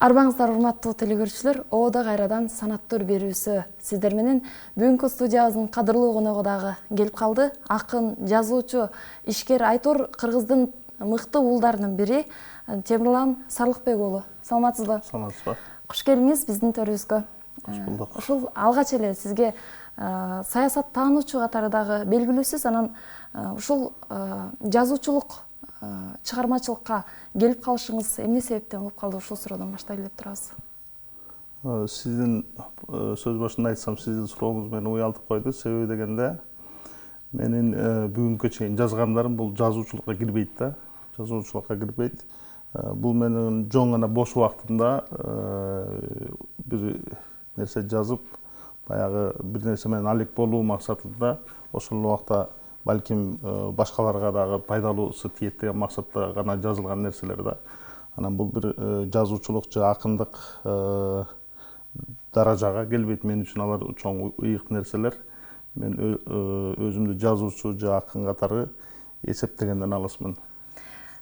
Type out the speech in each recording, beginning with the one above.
Арбаңыздар урматтуу телекөрүүчүлөр, Оодо кайрадан санаттар берүүсү сиздер менен бүгүнкү студиябыздын кадырлуу коногу дагы келип калды. Акын, жазуучу, ишкер Айтор кыргыздын мыкты уулдарынын бири Темирлан Сарлыкбек уулу. Саламатсызбы? Саламатсызбы. Куш келиңиз биздин төрүбүзгө. Куш булдук. Ушул алгач эле сизге саясат таануучу катары дагы белгилүүсүз, анан ушул жазуучулук чыгармачылыкка келип калышыңыз эмне себептен болуп калды? Ушул суроодон баштайлы деп турабыз. Сиздин сөз башында айтсам, сиздин сурооңуз мени уялтып койду. Себеби дегенде, менин бүгүнкү чейин жазгандарым бул жазуучулукка кирбейт да. Жазуучулукка кирбейт. Бул менин жоң гана бош убактымда бир нерсе жазып, баягы бир нерсе менен алек болуу максатында, ошол убакта балким башкаларга дагы пайдалуусу тиет деген максатта гана жазылган нерселер да. Анан бул бир жазуучулук же акындык даражага келбейт. Мен үчүн алар чоң ыйык нерселер. Мен өзүмдү жазуучу же акын катары эсептегенден алысмын.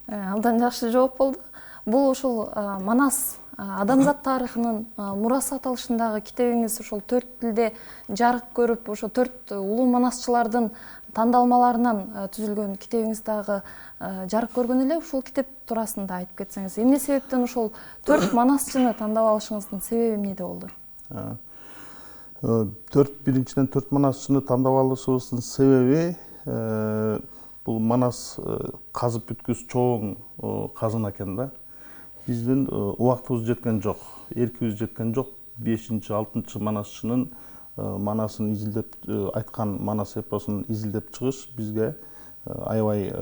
Абдан жакшы жооп болду. Бул ушул Манас адамзат тарыхынын мурасы аталышындагы китебиңиз ушул 4 тилде жарык көрүп, ошо 4 улуу манасчылардын тандалмаларынан түзүлгөн китебиңиз дагы жарык көргөн эле. Ушул китеп туурасында айтып кетсеңиз, эмне себептен ушул 4 манасчыны тандап алышыңыздын себеби эмнеде болду? Биринчиден 4 манасчыны тандап алышыбыздын себеби бул Манас казып бүткүс чоң казына экен да. Биздин убактыбыз жеткен жок, эркибиз жеткен жок. 5-6 манасчынын манасын изилдеп айткан Манас эпосун изилдеп чыгыш бизге аябай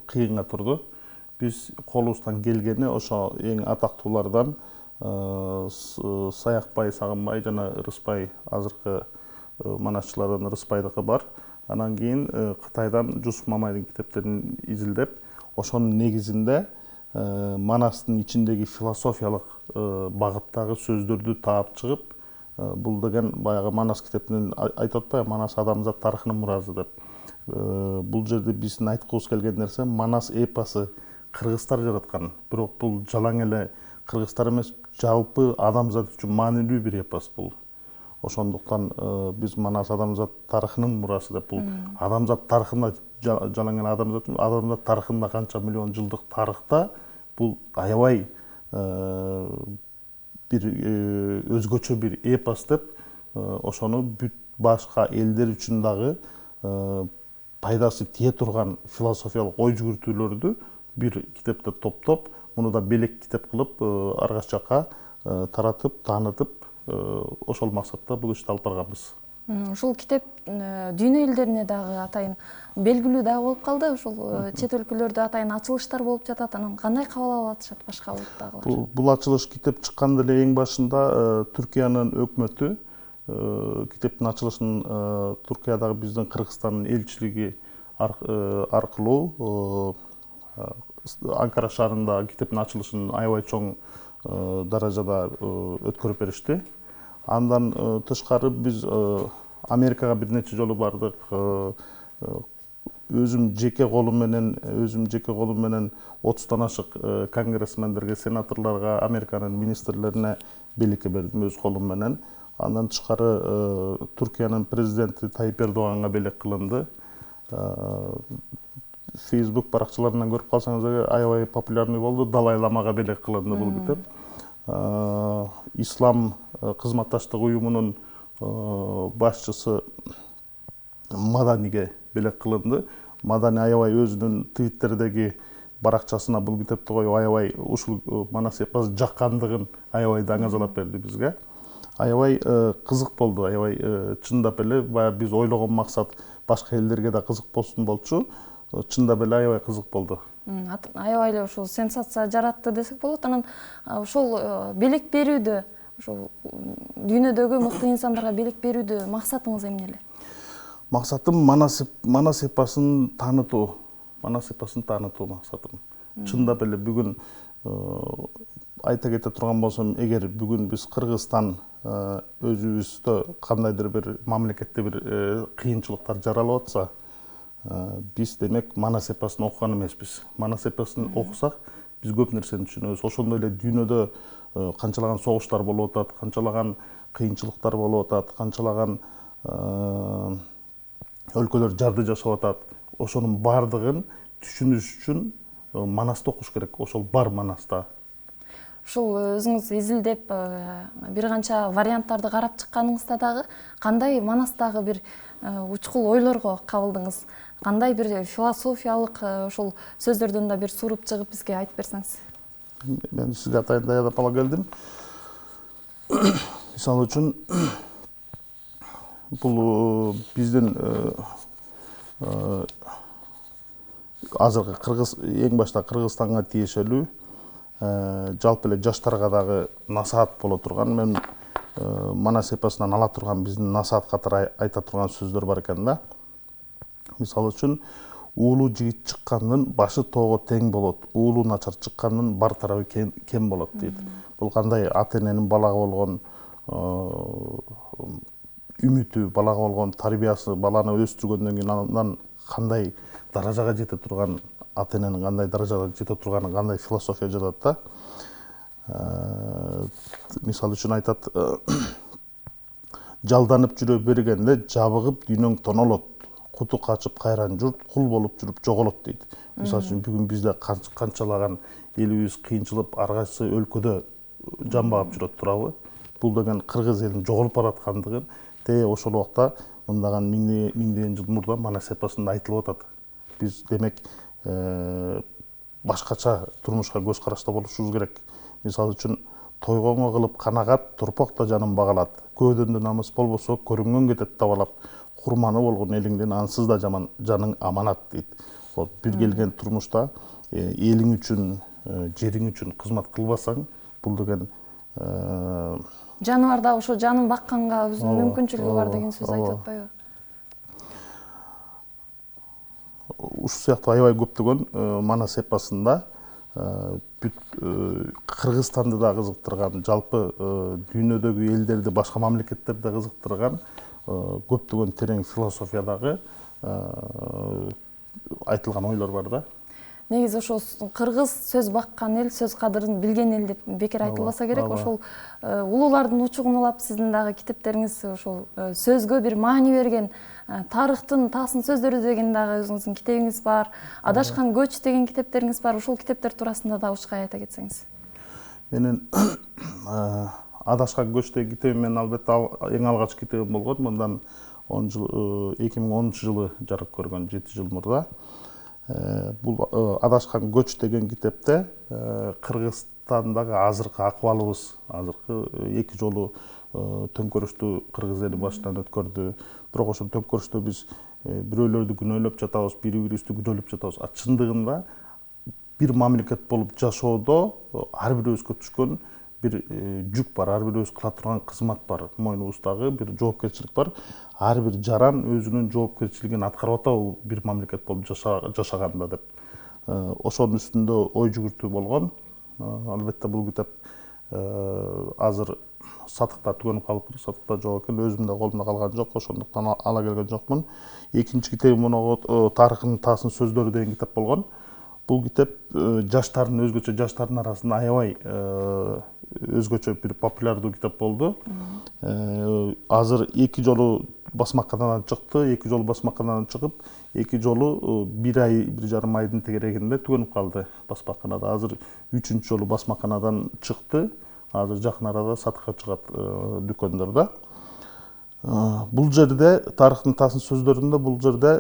кыйынга турду. Биз колубуздан келгени ошо эң атактуулардан Саякбай, Сагынбай жана Ырыспай, азыркы манасчылардан Ырыспайдыкы бар. Анан кийин Кытайдан Жусуп Мамайдын китептерин изилдеп, ошонун негизинде Манастын ичиндеги философиялык багыттагы сөздөрдү таап чыгып, бул деген баягы Манас китебинен айтып атпайбы, Манас адамзат тарыхынын муразы деп. Бул жерде биздин айткыбыз келген нерсе, Манас эпосу кыргыздар жараткан. Бирок бул жалаң эле кыргыздар эмес, жалпы адамзат үчүн маанилүү бир эпос бул. Ошондуктан биз Манас адамзат тарыхынын мурасы деп, бул адамзат тарыхында жалаң эле адамзат тарыхында канча миллион жылдык тарыхта бул аябай бир өзгөчө бир эпос деп, ошону бүт башка элдер үчүн дагы пайдасы тие турган философиялык ой жүгүртүүлөрдү бир китепте топтоп, муну да белек китеп кылып аргач жакка таратып, таанытып, ошол максатта бул ишти алып барганбыз. Ушул китеп дүйнө элдерине дагы атайын белгилүү дагы болуп калды. Ушул чет өлкөлөрдө атайын ачылыштар болуп жатат. Анан кандай кабыл алып атышат башка улуттагылар? Бул ачылыш китеп чыкканда эле эң башында Түркиянын өкмөтү китептин ачылышын Туркиядагы биздин Кыргызстандын элчилиги аркылуу Анкара шаарында китептин ачылышын аябай чоң даражада өткөрүп беришти. Андан тышкары биз Америкага бир нече жолу бардык. Өзүм жеке колум менен 30тан ашык конгрессмендерге, сенаторлорго, Американын министрлерине белекке бердим өз колум менен. Андан тышкары Туркиянын президенти Тайип Эрдоганга белек кылынды. Facebook баракчаларынан көрүп калсаңыз, аябай популярный болду. Далай Ламага белек кылынды бул китеп. Ислам кызматташтык уюмунун башчысы Маданиге белек кылынды. Мадани аябай өзүнүн Twitterдеги баракчасына бул китепти коюп, аябай ушул Манас эпос жаккандыгын аябай даңазалап берди бизге. Аябай кызык болду, аябай чындап эле баягы биз ойлогон максат башка элдерге да кызык болсун болчу. Чындап эле аябай кызык болду. Аябай эле ушул сенсация жаратты десек болот. Анан ушул белек берүүдө, ушул дүйнөдөгү мыкты инсандарга белек берүүдө максатыңыз эмне эле? Максатым Манас эпосун таанытуу. Манас эпосун таанытуу максатым. Чындап эле бүгүн айта кете турган болсом, эгер бүгүн биз Кыргызстан өзүбүздө кандайдыр бир мамлекетте бир кыйынчылыктар жаралып атса, биз демек Манас эпосун окуган эмеспиз. Манас эпосун окусак, биз көп нерсени түшүнөбүз. Ошондой эле дүйнөдө канчалаган согуштар болуп атат, канчалаган кыйынчылыктар болуп атат, канчалаган өлкөлөр жарды жашап атат. Ошонун бардыгын түшүнүш үчүн Манасты окуш керек. Ошол бар Манаста. Ушул өзүңүз изилдеп бир канча варианттарды карап чыкканыңызда дагы кандай Манастагы бир учкул ойлорго кабылдыңыз? Кандай бир философиялык ошол сөздөрдөн да бир суруп чыгып бизге айтып берсеңиз? Мен сизге атайын даярдап ала келдим. Мисалы үчүн бул биздин азыркы Кыргыз, эң башта Кыргызстанга тиешелүү жалпы эле жаштарга дагы насаат боло турган, мен Манас эпосунан ала турган биздин насаат катары айта турган сөздөр бар экен да. Мисалы үчүн, уулуу жигит чыккандын башы тоого тең болот, уулуу начар чыккандын бар тарабы кем болот дейт. Бул кандай ата эненин балага болгон үмүтү, балага болгон тарбиясы, баланы өстүргөндөн кийин андан кандай даражага жете турган, ата эненин кандай даражага жете турганын кандай философия жатат да. Мисалы үчүн айтат, жалданып жүрө бергенде жабыгып дүйнөң тонолот, куту качып кайран журт кул болуп жүрүп жоголот дейт. Мисалы үчүн бүгүн бизде канчалаган элибиз кыйынчылып, ар кайсы өлкөдө жан багып жүрөт турабы? Бул деген кыргыз элинин жоголуп бараткандыгын ошол убакта мындаган миңдеген жыл мурда Манас эпосунда айтылып атат. Биз демек башкача турмушка көз карашта болушубуз керек. Мисалы үчүн, тойгоңо кылып канагат, турпакта жанын багалат. Көөдөн да намыс болбосо, көрүнгөн кетет табалап. Курманы болгон элиңден ансыз да жаман жаның аманат дейт. Бир келген турмушта элиң үчүн, жериң үчүн кызмат кылбасаң, бул деген жаныбар да ошо жанын бакканга өзүнүн мүмкүнчүлүгү бар деген сөз айтып атпайбы? Ушул сыяктуу аябай көптөгөн Манас эпосунда Кыргызстанды да кызыктырган, жалпы дүйнөдөгү элдерди, башка мамлекеттерди кызыктырган көптөгөн терең философиядагы айтылган ойлор бар да. Негизи ошол кыргыз сөз баккан эл, сөз кадырын билген эл деп бекер айтылбаса керек. Ошол улуулардын учугун улап, сиздин дагы китептериңиз ошол сөзгө бир маани берген, тарыхтын таасын сөздөрү деген дагы өзүңүздүн китебиңиз бар. Адашкан көч деген китептериңиз бар. Ошол китептер туурасында да ушкай айта кетсеңиз. Менин Адашкан көч деген китебим менен албетте эң алгач китебим болгон. Мындан 2010 жылы жарык көргөн, 7 жыл мурда. Бул Адашкан көч деген китепте Кыргызстандагы азыркы акыбалыбыз, азыркы эки жолу төңкөрүштү кыргыз эли башынан өткөрдү. Бирок ошол төңкөрүштө биз бирөөлөрдү күнөөлөп жатабыз, бири-бирибизди күнөөлөп жатабыз. Чындыгында бир мамлекет болуп жашоодо ар бирибизге түшкөн бир жүк бар, ар бирибиз кыла турган кызмат бар, мойнубуздагы бир жоопкерчилик бар. Ар бир жаран өзүнүн жоопкерчилигин аткарып атабы бир мамлекет болуп жашаганда деп. Ошонун үстүндө ой жүгүртүү болгон. Албетте бул китеп азыр сатыкта түгөнүп калыптыр, сатыкта жок экен, өзүмдө колумда калган жок, ошондуктан ала келген жокмун. Экинчи китебим моногу тарыхтын таасын сөздөрү деген китеп болгон. Бул китеп жаштардын, өзгөчө жаштардын арасында аябай өзгөчө бир популярдуу китеп болду. Азыр эки жолу басмаканадан чыкты, эки жолу басмаканадан чыгып, эки жолу бир ай, бир жарым айдын тегерегинде түгөнүп калды басмаканада. Азыр үчүнчү жолу басмаканадан чыкты. Азыр жакын арада сатыкка чыгат дүкөндөрдө. Бул жерде тарыхтын таасын сөздөрүндө бул жерде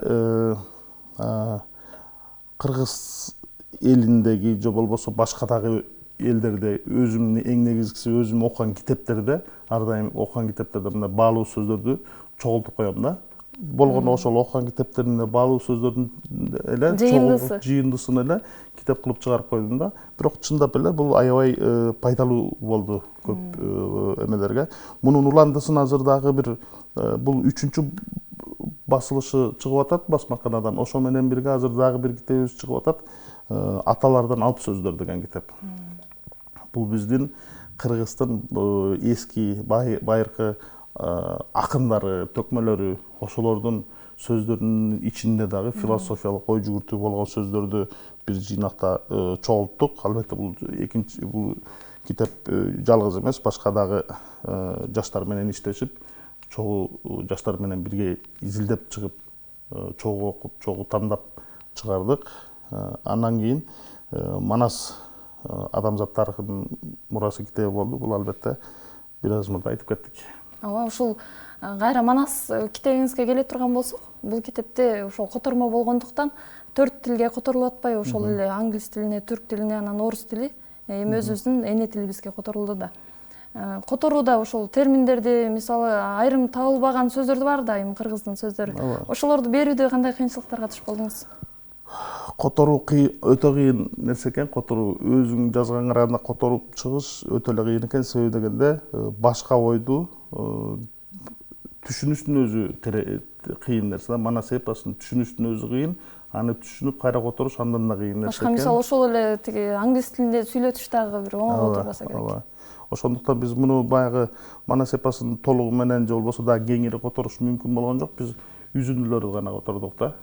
кыргыз элиндеги же болбосо башка дагы элдерде өзүмдүн эң негизгиси өзүм окуган китептерде, ар дайым окуган китептерде мындай баалуу сөздөрдү чогултуп коем да. Болгону ошол окуган китептеринде баалуу сөздөрдүн эле жыйындысын эле китеп кылып чыгарып койдум да. Бирок чындап эле бул аябай пайдалуу болду көп эмелерге. Мунун уландысын азыр дагы бир бул үчүнчү басылышы чыгып атат басмаканадан. Ошо менен бирге азыр дагы бир китебибиз чыгып атат. Аталардан алп сөздөр деген китеп. Бул биздин Кыргыздын эски байыркы акындары, төкмөлөрү, ошолордун сөздөрүнүн ичинде дагы философиялык ой жүгүртүү болгон сөздөрдү бир жыйнакта чогулттук. Албетте бул китеп жалгыз эмес, башка дагы жаштар менен иштешип, чогуу жаштар менен бирге изилдеп чыгып, чогуу окуп, чогуу тандап чыгардык. Андан кийин Манас адамзат тарыхынын мурасы китеби болду. Бул албетте бир аз мурда айтып кеттик. Ооба, ушул кайра Манас китебиңизге келе турган болсок, бул китепте ошол котормо болгондуктан 4 тилге которулуп атпайбы? Ошол эле англис тилине, түрк тилине, анан орус тили эми өзүбүздүн эне тилибизге которулду да. Которууда ошол терминдерди, мисалы, айрым табылбаган сөздөр бар да, эми кыргыздын сөздөрү. Ошолорду берүүдө кандай кыйынчылыктарга туш болдуңуз? Которуу өтө кыйын нерсе экен. Которуу өзүң жазган караганда которуп чыгыш өтө эле кыйын экен. Себеби дегенде башка ойду түшүнүштүн өзү кыйын нерсе. Манас эпосун түшүнүштүн өзү кыйын. Аны түшүнүп кайра которуш андан да кыйын нерсе экен. Башка мисалы ошол эле тиги англис тилинде сүйлөтүш дагы бир оңой турбаса керек. Ошондуктан биз муну баягы Манас эпосун толугу менен же болбосо да кеңири которуш мүмкүн болгон жок. Биз үзүндүлөрү гана котордук да.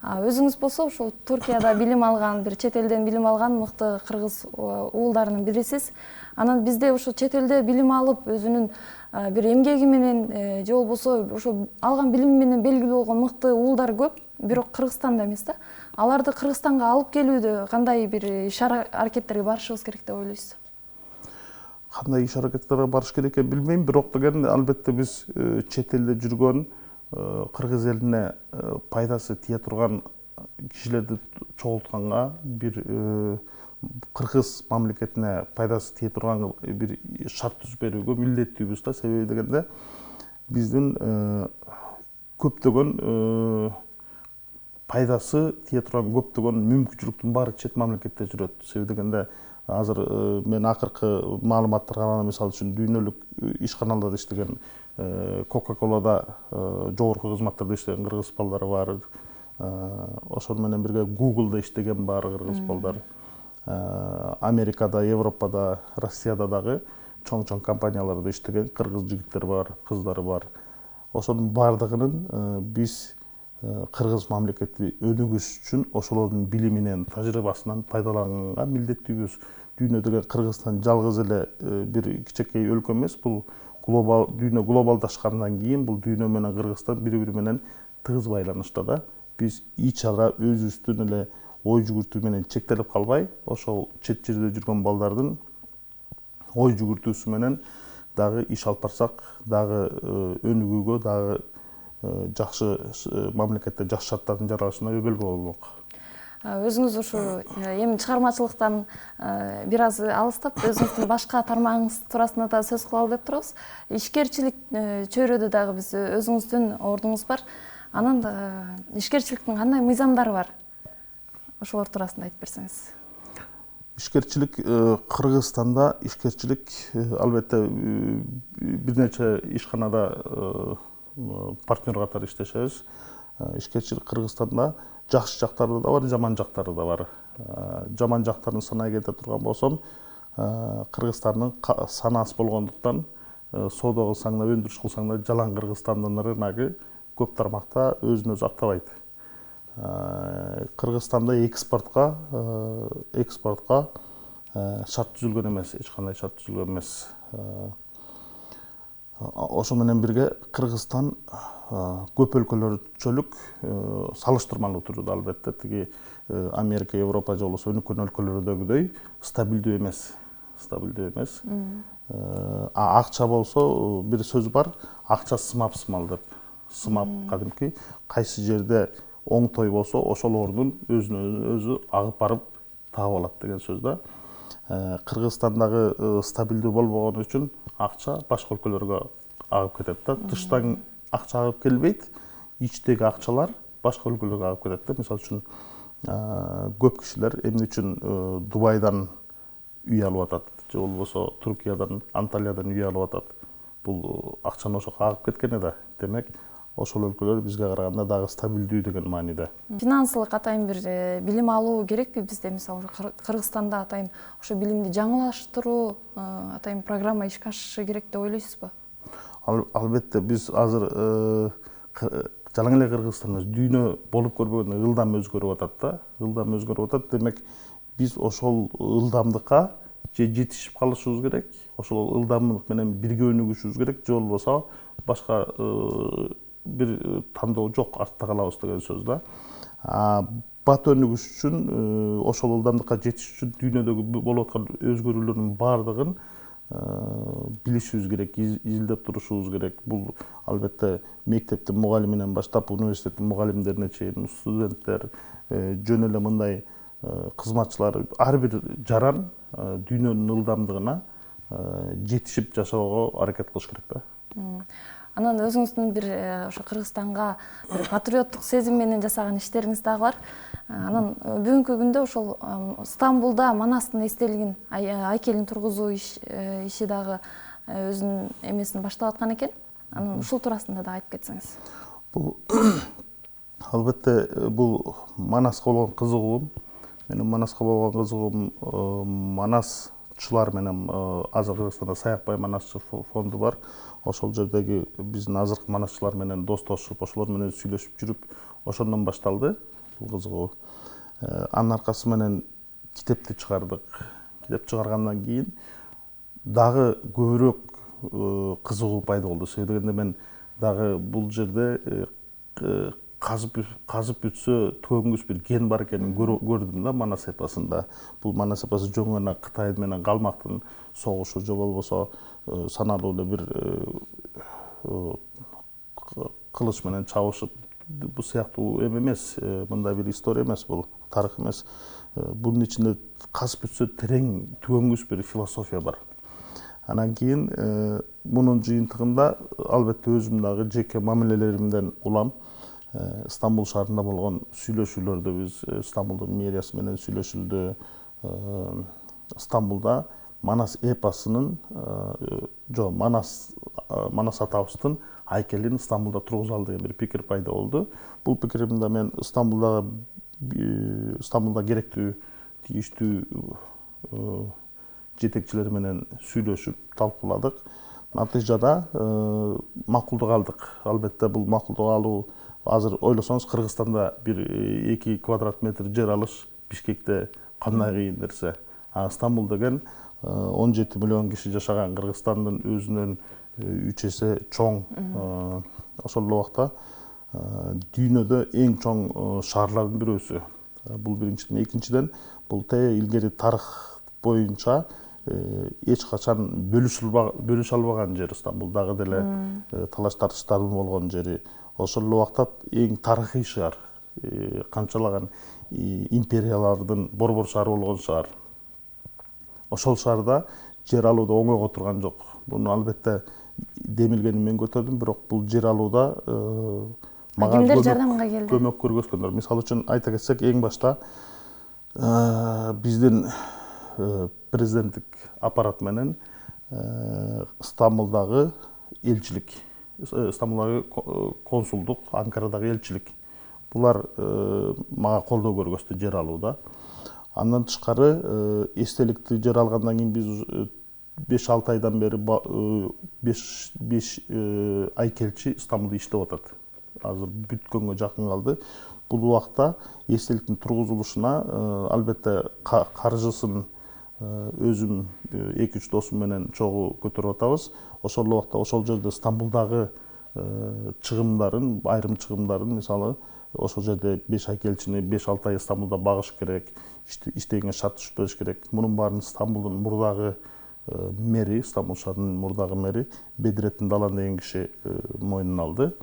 Өзүңүз болсо ушул Туркияда билим алган, бир чет элден билим алган мыкты кыргыз уулдарынын бирисиз. Анан бизде ошо чет элде билим алып, өзүнүн бир эмгеги менен же болбосо ошо алган билими менен белгилүү болгон мыкты уулдар көп, бирок Кыргызстанда эмес да. Аларды Кыргызстанга алып келүүдө кандай бир иш-аракеттерге барышыбыз керек деп ойлойсуз? Кандай иш-аракеттерге барыш керек экенин билбейм, бирок деген албетте биз чет элде жүргөн кыргыз элине пайдасы тие турган кишилерди чогултканга, бир кыргыз мамлекетине пайдасы тие турган бир шарт түзүп берүүгө милдеттүүбүз да. Себеби дегенде биздин көптөгөн пайдасы тие турган көптөгөн мүмкүнчүлүктүн баары чет мамлекетте жүрөт. Себеби дегенде азыр мен акыркы маалыматтарга караганда, мисалы үчүн дүйнөлүк ишканаларда иштеген, Coca-Cola'da жогорку кызматтарда иштеген кыргыз балдары бар. Ошол менен бирге Google'да иштеген бар кыргыз балдар. Америкада, Европада, Россияда дагы чоң компанияларда иштеген кыргыз жигиттер бар, кыздары бар. Ошонун бардыгынын биз кыргыз мамлекети өнүгүш үчүн ошолордун билиминен, тажрыйбасынан пайдаланганга милдеттүүбүз. Дүйнө деген Кыргызстан жалгыз эле бир кичинекей өлкө эмес. Бул дүйнө глобалдашкандан кийин бул дүйнө менен Кыргызстан бири-бири менен тыгыз байланышта да. Биз ич ара өзүбүздүн эле ой жүгүртүү менен чектелип калбай, ошол чет жерде жүргөн балдардын ой жүгүртүүсү менен дагы иш алып барсак, дагы өнүгүүгө, дагы жакшы мамлекетте жакшы шарттардын жаралышына өбөлгө болмок. Өзүңүз ушу эми чыгармачылыктан бир аз алыстап, өзүңүздүн башка тармагыңыз туурасында да сөз кылалы деп турабыз. Ишкерчилик чөйрөдө дагы биз өзүңүздүн ордуңуз бар. Анан ишкерчиликтин кандай мыйзамдары бар? Ошолор туурасында айтып берсеңиз. Ишкерчилик Кыргызстанда албетте бир нече ишканада партнер катары иштешебиз. Ишкерчилик Кыргызстанда жакшы жактары да бар, жаман жактары да бар. Жаман жактарын санай кете турган болсом, Кыргызстандын саны аз болгондуктан соода кылсаң да, өндүрүш кылсаң да жалаң Кыргызстандын рыногу көп тармакта өзүн өзү актабайт. Кыргызстанда экспортко шарт түзүлгөн эмес, эч кандай шарт түзүлгөн эмес. Ошо менен бирге Кыргызстан көп өлкөлөрчөлүк салыштырмалуу турду. Албетте тиги Америка, Европа же болбосо өнүккөн өлкөлөрдөгүдөй стабилдүү эмес. Акча болсо бир сөз бар, акча сымап деп. Сымап кадимки кайсы жерде оңтой болсо ошол ордун өзүнө өзү агып барып таап алат деген сөз да. Кыргызстандагы стабилдүү болбогону үчүн акча башка өлкөлөргө агып кетет да. Тыштан акча агып келбейт, ичтеги акчалар башка өлкөлөргө агып кетет да. Мисалы үчүн көп кишилер эмне үчүн Дубайдан үй алып атат же болбосо Туркиядан, Анталиядан үй алып атат. Бул акчаны ошого агып кеткен да. Демек, ошол өлкөлөр бизге караганда дагы стабилдүү деген мааниде. Финансылык атайын бир билим алуу керекпи бизде? Мисалы Кыргызстанда атайын ошо билимди жаңылаштыруу атайын программа ишке ашышы керек деп ойлойсузбу? Албетте биз азыр жалаң эле Кыргызстан эмес, дүйнө болуп көрбөгөн ылдам өзгөрүп атат да. Демек, биз ошол ылдамдыкка же жетишип калышыбыз керек, ошол ылдамдык менен бирге өнүгүшүбүз керек, же болбосо башка бир тандоо жок, артта калабыз деген сөз да. Бат өнүгүш үчүн, ошол ылдамдыкка жетиш үчүн дүйнөдөгү болуп аткан өзгөрүүлөрдүн баардыгын билишибиз керек, изилдеп турушубуз керек. Бул албетте мектептин мугалиминен баштап университеттин мугалимдерине чейин, студенттер, жөн эле мындай кызматчылар, ар бир жаран дүйнөнүн ылдамдыгына жетишип жашоого аракет кылыш керек да. Анан өзүңүздүн бир ошо Кыргызстанга бир патриоттук сезим менен жасаган иштериңиз дагы бар. Анан бүгүнкү күндө ошол Стамбулда Манастын эстелигин айкелин тургузуу иши дагы өзүнүн эмесин баштап аткан экен. Анан ушул туурасында да айтып кетсеңиз. Бул албетте бул Манаска болгон кызыгуум. Менин Манаска болгон кызыгуум, манасчылар менен азыр Кыргызстанда Саякбай Манасчы фонду бар. Ошол жердеги биздин азыркы манасчылар менен достошуп, ошолор менен сүйлөшүп жүрүп, ошондон башталды бул кызыгуу. Анын аркасы менен китепти чыгардык. Китеп чыгаргандан кийин дагы көбүрөөк кызыгуу пайда болду. Себеби дегенде мен дагы бул жерде казып бүтсө төгөнгүс бир ген бар экенин көрдүм да Манас эпосунда. Бул Манас эпосу жөн гана Кытай менен Калмактын согушу, же болбосо саналуу эле бир кылыч менен чабышып, бул сыяктуу эме эмес, мындай бир история эмес, бул тарых эмес. Бунун ичинде казып бүтсө терең төгөнгүс бир философия бар. Анан кийин мунун жыйынтыгында албетте өзүм дагы жеке мамилелеримден улам. Стамбул шаарында болгон сүйлөшүүлөрдө биз Стамбулдун мэриясы менен сүйлөшүлдү. Стамбулда Манас эпосунун, Манас атабыздын айкелин Стамбулда тургузалы деген бир пикир пайда болду. Бул пикиримде мен Стамбулда керектүү, тийиштүү жетекчилер менен сүйлөшүп, талкууладык. Натыйжада макулдук алдык. Албетте бул макулдук алуу, азыр ойлосоңуз, Кыргызстанда бир 2 квадрат метр жер алыш Бишкекте кандай кыйын нерсе. Стамбул деген 17 миллион киши жашаган Кыргызстандын өзүнөн 3 эсе чоң. Ошол убакта дүйнөдө эң чоң шаарлардын бирөөсү. Бул биринчиден. Экинчиден, бул илгери тарых боюнча эч качан бөлүшө албаган жер Стамбул. Дагы деле талаш тартыштардын болгон жери. Ошол убакта эң тарыхый шаар, канчалаган империялардын борбор шаары болгон шаар. Ошол шаарда жер алууда оңойго турган жок. Буну албетте демилгени мен көтөрдүм, бирок бул жер алууда мага кимдер жардамга келди? Көмөк көргөзгөндөр. Мисалы үчүн айта кетсек, эң башта биздин президенттик аппарат менен Стамбулдагы элчилик, Стамбулдагы консулдук, Анкарадагы элчилик, булар мага колдоо көргөздү жер алууда. Андан тышкары эстеликти жер алгандан кийин биз 5-6 айдан бери 5 айкелчи Стамбулда иштеп атат. Азыр бүткөнгө жакын калды. Бул убакта эстеликтин тургузулушуна албетте каржысын өзүм 2-3 досум менен чогуу көтөрүп атабыз. Ошол убакта ошол жерде Стамбулдагы чыгымдарын, айрым чыгымдарын, мисалы, ошол жерде 5 айкелчини 5-6 ай Стамбулда багыш керек, иштегенге шарт түшпөш керек. Мунун баарын Стамбулдун мурдагы мэри, Стамбул шаарынын мурдагы мэри Бедретдин Далан деген киши мойнуна алды.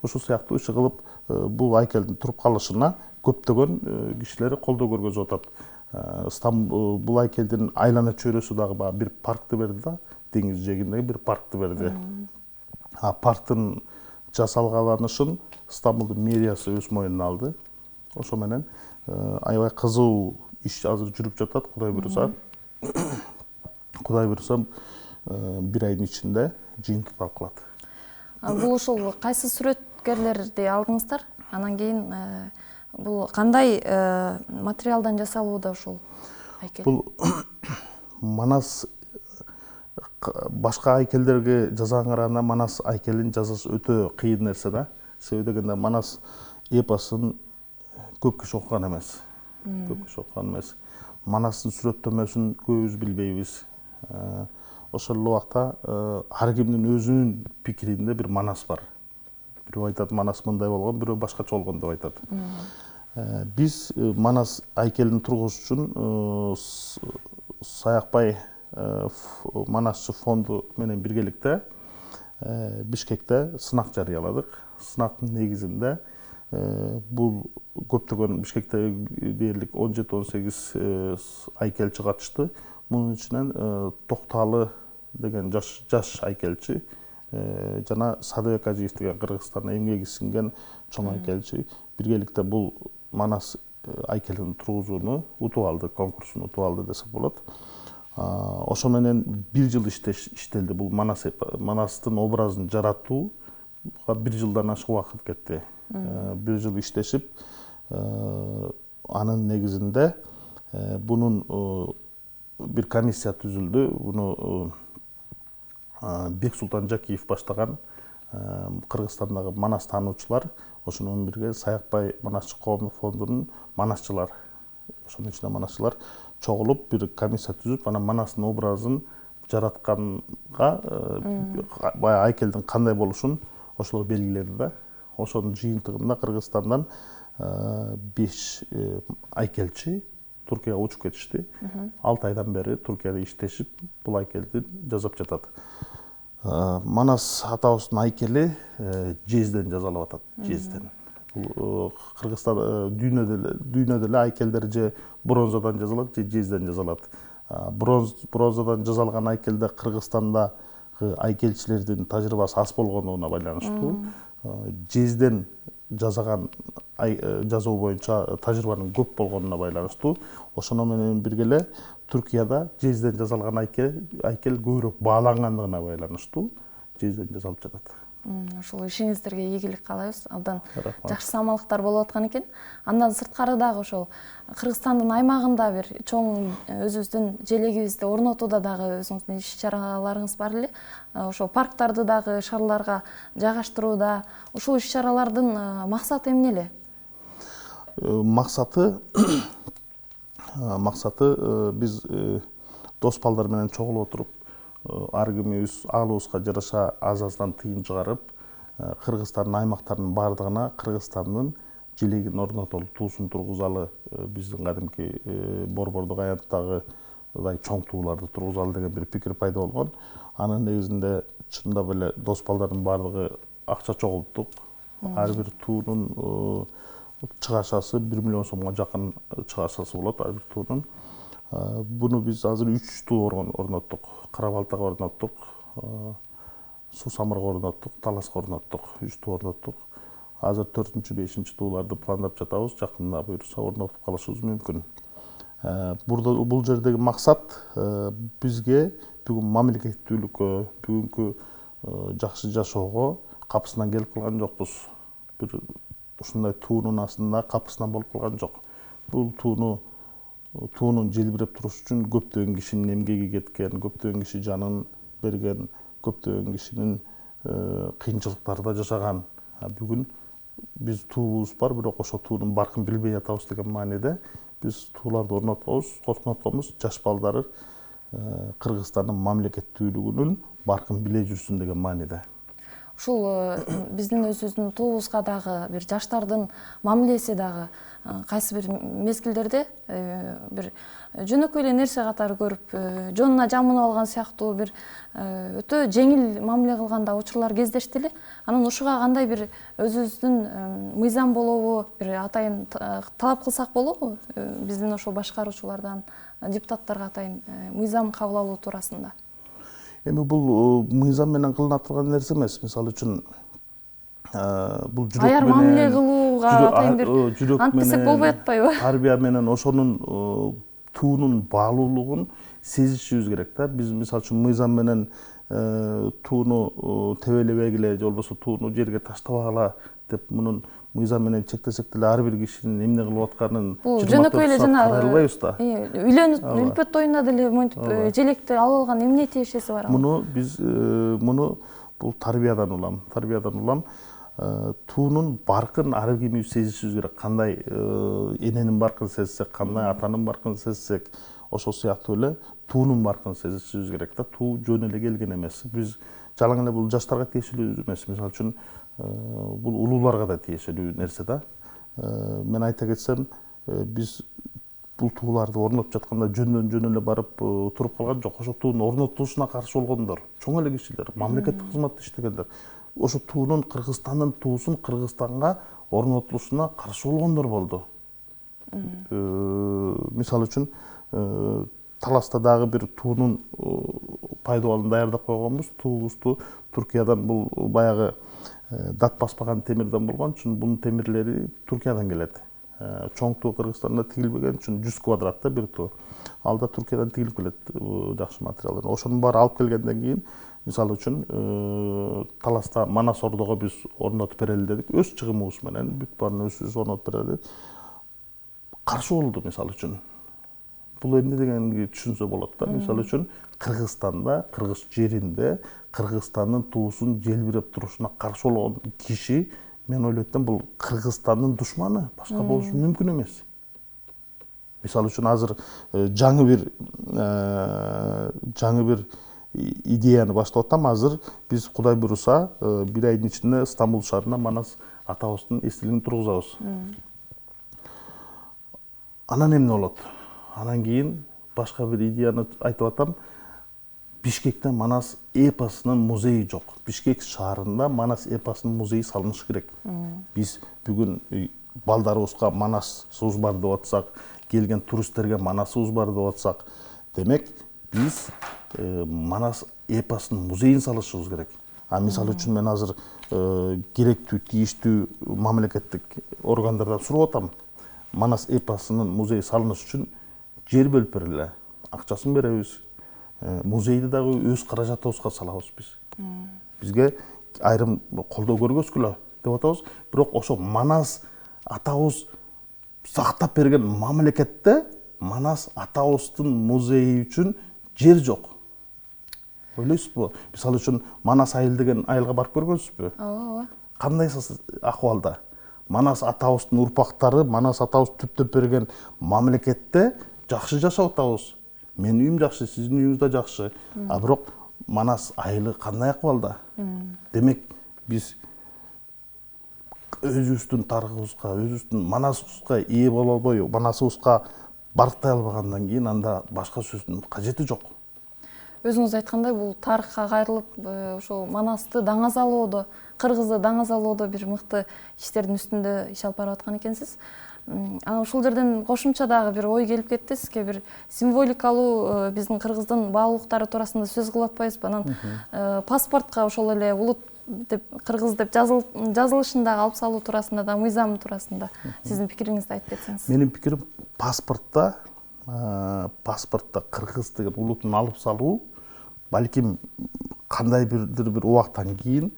Ушул сыяктуу иши кылып, бул айкелдин туруп калышына көптөгөн кишилер колдоо көргөзүп атат. Бул айкелдин айлана чөйрөсү дагы бир паркты берди да, деңиз жээгиндеги бир паркты берди. Парктын жасалганышын Стамбулдун мэриясы өз мойнуна алды. Ошо менен аябай кызуу иш азыр жүрүп жатат. Кудай буйруса, бир айдын ичинде жыйынтык талкуулат. Бул ушул кайсы сүрөткерлерди алдыңыздар? Анан кийин бул кандай материалдан жасалууда ушул айкел? Бул Манас башка айкелдерге жасаганга караганда Манас айкелин жасаш өтө кыйын нерсе да. Себеби дегенде Манас эпосун көп киши окуган эмес. манастын сүрөттөмөсүн көбүбүз билбейбиз. Ошол убакта ар кимдин өзүнүн пикиринде бир манас бар. Бирөө айтат манас мындай болгон, бирөө башкача болгон деп айтат. Биз манас айкелин тургузуш үчүн Саякбай манасчы фонду менен биргеликте Бишкекте сынак жарыяладык. Сынактын негизинде бул көптөгөн Бишкекте дээрлик 17-18 айкелчи катышты. Мунун ичинен Токталы деген жаш айкелчи жана Садыбек Ажиев деген Кыргызстанда эмгеги сиңген чоң айкелчи биргеликте бул манас айкелин тургузууну утуп алды, конкурсун утуп алды десек болот. Ошо менен 1 жыл иштелди. Бул манастын образын жаратууга 1 жылдан ашык убакыт кетти. 1 жыл иштешип, анын негизинде бунун бир комиссия түзүлдү. Буну Бексултан Жакиев баштаган Кыргызстандагы манас таануучулар, ошону менен бирге Саякбай манасчы коомдук фондунун манасчылар, ошонун ичинде манасчылар чогулуп бир комиссия түзүп, анан манастын образын жаратканга баягы айкелдин кандай болушун ошолор белгиледи да. Ошонун жыйынтыгында Кыргызстандан 5 айкелчи Туркияга учуп кетишти. 6 айдан бери Туркияда иштешип, бул айкелди жасап жатат. Манас атабыздын айкели жезден жасалып атат, жезден. Бул Кыргызстан дүйнөдө эле айкелдер же бронзадан жасалат, же жезден жасалат. Бронзадан жасалган айкелде Кыргызстанда айкелчилердин тажрыйбасы аз болгондугуна байланыштуу. Жезден жасаган жазуу боюнча тажрыйбанын көп болгонуна байланыштуу. Ошону менен бирге эле Түркияда жезден жасалган айкел көбүрөөк баалангандыгына байланыштуу жезден жасалып жатат. Ошол ишиңиздерге ийгилик каалайбыз. Абдан жакшы самалыктар болуп аткан экен. Андан сырткары дагы ошол Кыргызстандын аймагында бир чоң өзүбүздүн желегибизди орнотууда дагы өзүңүздүн иш-чараларыңыз бар эле. Ошол парктарды дагы шаарларга жайгаштырууда, ушул иш-чаралардын максаты эмне эле? Максаты биз дос балдар менен чогулуп отуруп, ар кимибиз аалыбызга жараша аз-аздан тыйын чыгарып, Кыргызстандын аймактарынын бардыгына Кыргызстандын желегин орнотолу, туусун тургузалы, биздин кадимки борбордук аянттагыдай чоң тууларды тургузалы деген бир пикир пайда болгон. Анын негизинде чындап эле дос балдардын бардыгы акча чогулттук. Ар бир туунун чыгашасы 1 миллион сомго жакын чыгашасы болот ар бир туунун. Буну биз азыр 3 туу орноттук. Карабалтага орноттук, Суу Самырга орноттук, Таласка орноттук, 3 туу орноттук. Азыр 4-5 тууларды пландап жатабыз. Жакында буюрса орнотуп калышыбыз мүмкүн. Бул жердеги максат бизге бүгүн мамлекеттүүлүккө, бүгүнкү жакшы жашоого капысынан келип калган жокпуз. Бир ушундай туунун астында капысынан болуп калган жок. Бул туунун желбиреп туруш үчүн көптөгөн кишинин эмгеги кеткен, көптөгөн киши жанын берген, көптөгөн кишинин кыйынчылыктарда жашаган. Бүгүн биз туубуз бар, бирок ошол туунун баркын билбей атабыз деген мааниде биз тууларды орнотконбуз. Жаш балдар Кыргызстандын мамлекеттүүлүгүнүн баркын биле жүрсүн деген мааниде. Ушул биздин өзүбүздүн туубузга дагы бир жаштардын мамилеси дагы кайсы бир мезгилдерде бир жөнөкөй эле нерсе катары көрүп, жонуна жамынып алган сыяктуу бир өтө жеңил мамиле кылган да учурлар кездешти эле. Анан ушуга кандай бир өзүбүздүн мыйзам болобу, бир атайын талап кылсак болобу? Биздин ошол башкаруучулардан, депутаттарга атайын мыйзам кабыл алуу туурасында. Эми бул мыйзам менен кылына турган нерсе эмес. Мисалы үчүн бул жүрөк менен аяр мамиле кылууга атайын бир антпесек болбой атпайбы? Тарбия менен ошонун туунун баалуулугун сезишибиз керек да. Биз мисалы үчүн мыйзам менен тууну тебелебегиле же болбосо тууну жерге таштабагыла деп мунун мыйзам менен чектесек деле ар бир кишинин эмне кылып атканын жөнөкөй эле жана албайбыз да. Үйлөнүп үлпөт тоюнда деле монтип желекти алып алган эмне тиешеси бар? Муну биз бул тарбиядан улам. туунун баркын ар ким сезишибиз керек. Кандай эненин баркын сезсек, кандай атанын баркын сезсек, ошол сыяктуу эле туунун баркын сезишибиз керек да. Туу жөн эле келген эмес. Биз жалаң эле бул жаштарга тиешелүү эмес. Мисалы үчүн бул улууларга да тиешелүү нерсе да. Мен айта кетсем, биз бул тууларды орнотуп жатканда жөн эле барып туруп калган жок. Ошо туунун орнотулушуна каршы болгондор, чоң эле кишилер, мамлекеттик кызматта иштегендер. Ошо туунун Кыргызстандын туусун Кыргызстанга орнотулушуна каршы болгондор болду. Мисалы үчүн Таласта дагы бир туунун пайдубалын даярдап койгонбуз. Туубузду Туркиядан, бул баягы дат баспаган темирден болгон үчүн бунун темирлери Туркиядан келет. Чоң туу Кыргызстанда тигилбеген үчүн 100 квадратта бир туу. Ал да Туркиядан тигилип келет жакшы материалдар. Ошонун баары алып келгенден кийин, мисалы үчүн Таласта Манас ордого биз орнотуп берели дедик. Өз чыгымыбыз менен бүт баарын өзүбүз орнотуп берели. Каршы болду мисалы үчүн. Бул эмне дегенди түшүнсө болот да. Мисалы үчүн Кыргызстанда, кыргыз жеринде Кыргызстандын туусун желбиреп турушуна каршы болгон киши, мен ойлойт бул Кыргызстандын душманы, башка болушу мүмкүн эмес. Мисалы үчүн азыр жаңы бир идеяны баштап атам. Азыр биз Кудай буйруса бир айдын ичинде Стамбул шаарына Манас атабыздын эстелигин тургузабыз. Анан эмне болот? Анан кийин башка бир идеяны айтып атам. Бишкекте Манас эпосунун музейи жок. Бишкек шаарында Манас эпосунун музейи салыныш керек. Биз бүгүн балдарыбызга Манасыбыз бар деп атсак, келген туристтерге Манасыбыз бар деп атсак, демек биз Манас эпосунун музейин салышыбыз керек. Мисалы үчүн мен азыр керектүү, тийиштүү мамлекеттик органдардан сурап атам. Манас эпосунун музейи салыныш үчүн жер бөлүп бериле, акчасын беребиз. Музейди дагы өз каражатыбызга салабыз биз. Бизге айрым колдоо көргөзгүлө деп атабыз. Бирок ошо Манас атабыз сактап берген мамлекетте Манас атабыздын музейи үчүн жер жок. Ойлойсузбу? Мисалы үчүн Манас айыл деген айылга барып көргөнсүзбү? Ооба. Кандай акыбалда? Манас атабыздын урпактары, Манас атабыз түптөп берген мамлекетте жакшы жашап атабыз. Менин үйүм жакшы, сиздин үйүңүз да жакшы. Бирок Манас айылы кандай акыбалда? Демек биз өзүбүздүн тарыхыбызга, өзүбүздүн Манасыбызга ээ боло албай, Манасыбызга барктай албагандан кийин анда башка сөздүн кажети жок. Өзүңүз айткандай, бул тарыхка кайрылып, ошол Манасты даңазалоодо, кыргызды даңазалоодо бир мыкты иштердин үстүндө иш алып барып аткан экенсиз. Анан ушул жерден кошумча дагы бир ой келип кетти сизге, бир символикалуу биздин кыргыздын баалуулуктары туурасында сөз кылып атпайбызбы? Анан паспортко ошол эле улут деп, кыргыз деп жазылышын дагы алып салуу туурасында да, мыйзам туурасында сиздин пикириңизди айтып кетсеңиз. Менин пикирим, паспортто кыргыз деген улутун алып салуу балким кандайдыр бир убактан кийин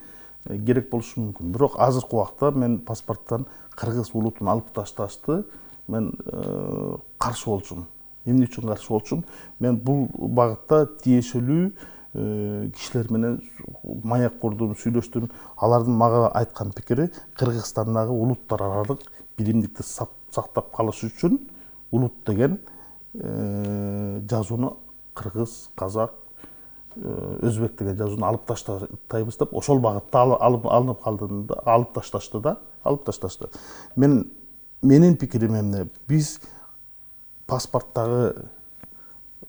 керек болушу мүмкүн. Бирок азыркы убакта мен паспорттон кыргыз улутун алып ташташты мен каршы болчумун. Эмне үчүн каршы болчумун? Мен бул багытта тиешелүү кишилер менен маек курдум, сүйлөштүм. Алардын мага айткан пикири, Кыргызстандагы улуттар аралык биримдикти сактап калыш үчүн улут деген жазууну кыргыз, казак, өзбек деген жазууну алып таштайбыз деп ошол багытта алып ташташты. Менин пикирим эмне? Биз паспорттагы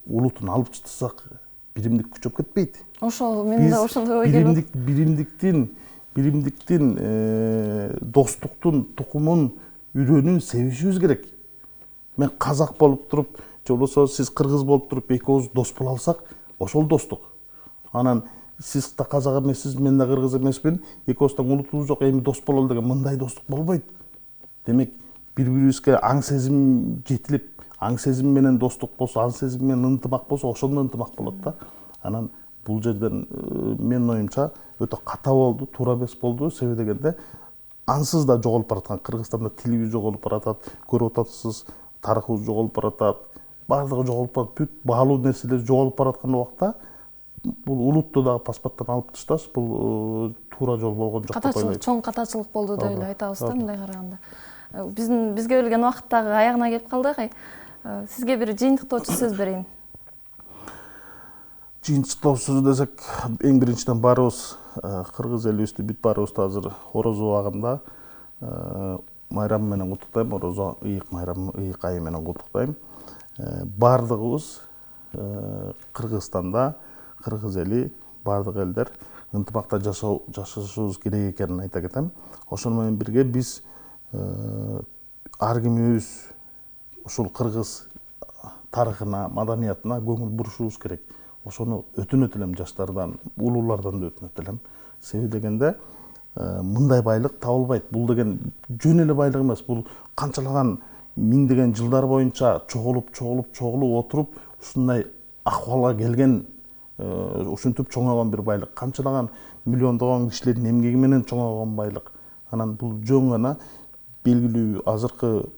улутун алып таштасак, биримдик күчөп кетпейт. Ошол менин да ошондой ой келип. Биримдиктин достуктун тукумун, үрөнүн себишибиз керек. Мен казак болуп туруп, же болбосо сиз кыргыз болуп туруп экөөбүз дос боло алсак, ошол достук. Анан сиз да казак эмессиз, мен да кыргыз эмесмин, экөөбүздүн улутубуз жок, эми дос бололу деген мындай достук болбойт. Демек, бири-бирибизге аң сезим жетилип, аң сезим менен достук болсо, аң сезим менен ынтымак болсо, ошондо ынтымак болот да. Анан бул жерден менин оюмча өтө ката болду, туура эмес болду. Себеби дегенде ансыз да жоголуп бараткан, Кыргызстанда тилибиз жоголуп баратат, көрүп атасыз, тарыхыбыз жоголуп баратат, баардыгы жоголуп барат, бүт баалуу нерселер жоголуп бараткан убакта бул улутту дагы паспорттон алып ташташ, бул туура жол болгон жок деп ойлойм. Чоң катачылык болду деп эле айтабыз да мындай караганда. Бизге берилген убакыт дагы аягына келип калды, агай. Сизге бир жыйынтыктоочу сөз берейин. Жыйынтыктоо сөз десек, эң биринчиден баарыбыз кыргыз элибизди бүт баарыбызды азыр орозо убагында майрам менен куттуктайм, орозо ыйык майрам, ыйык айы менен куттуктайм. Бардыгыбыз Кыргызстанда, кыргыз эли, бардык элдер ынтымакта жашашыбыз керек экенин айта кетем. Ошону менен бирге биз ар кимибиз ушул кыргыз тарыхына, маданиятына көңүл бурушубуз керек. Ошону өтүнөт элем жаштардан, улуулардан да өтүнөт элем. Себеби дегенде мындай байлык табылбайт. Бул деген жөн эле байлык эмес. Бул канчалаган миңдеген жылдар боюнча чогулуп отуруп, ушундай акыбалга келген, ушинтип чоңойгон бир байлык. Канчалаган миллиондогон кишилердин эмгеги менен чоңойгон байлык. Анан бул жөн гана белгилүү азыркы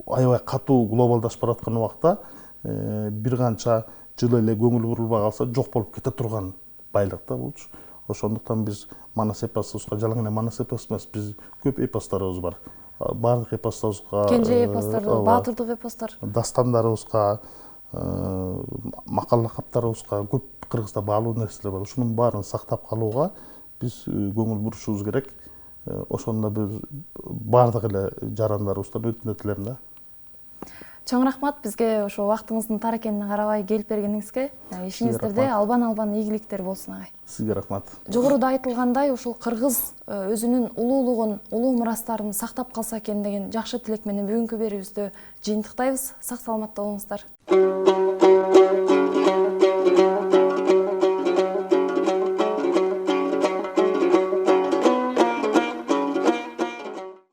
аябай катуу глобалдашып бараткан убакта бир канча жыл эле көңүл бурулбай калса жок болуп кете турган байлык да булчу. Ошондуктан биз манас эпосубузга жалаң эле манас эпос эмес, биз көп эпостарыбыз бар. Бардык эпостарыбызга, Кенже эпостор, баатырдык эпостор, дастандарыбызга, макал лакаптарыбызга көп Кыргызда баалуу нерселер бар. Ушунун баарын сактап калууга биз көңүл бурушубуз керек. Ошондо биз бардык эле жарандарыбыздан өтүнөт элем да. Чоң рахмат бизге ошо убактыңыздын тар экенине карабай келип бергениңизге. Ишиңиздерде албан ийгиликтер болсун, агай. Сизге рахмат. Жогоруда айтылгандай, ушул кыргыз өзүнүн улуулугун, улуу мурастарын сактап калса экен деген жакшы тилек менен бүгүнкү берүүбүздү жыйынтыктайбыз. Сак саламатта болуңуздар.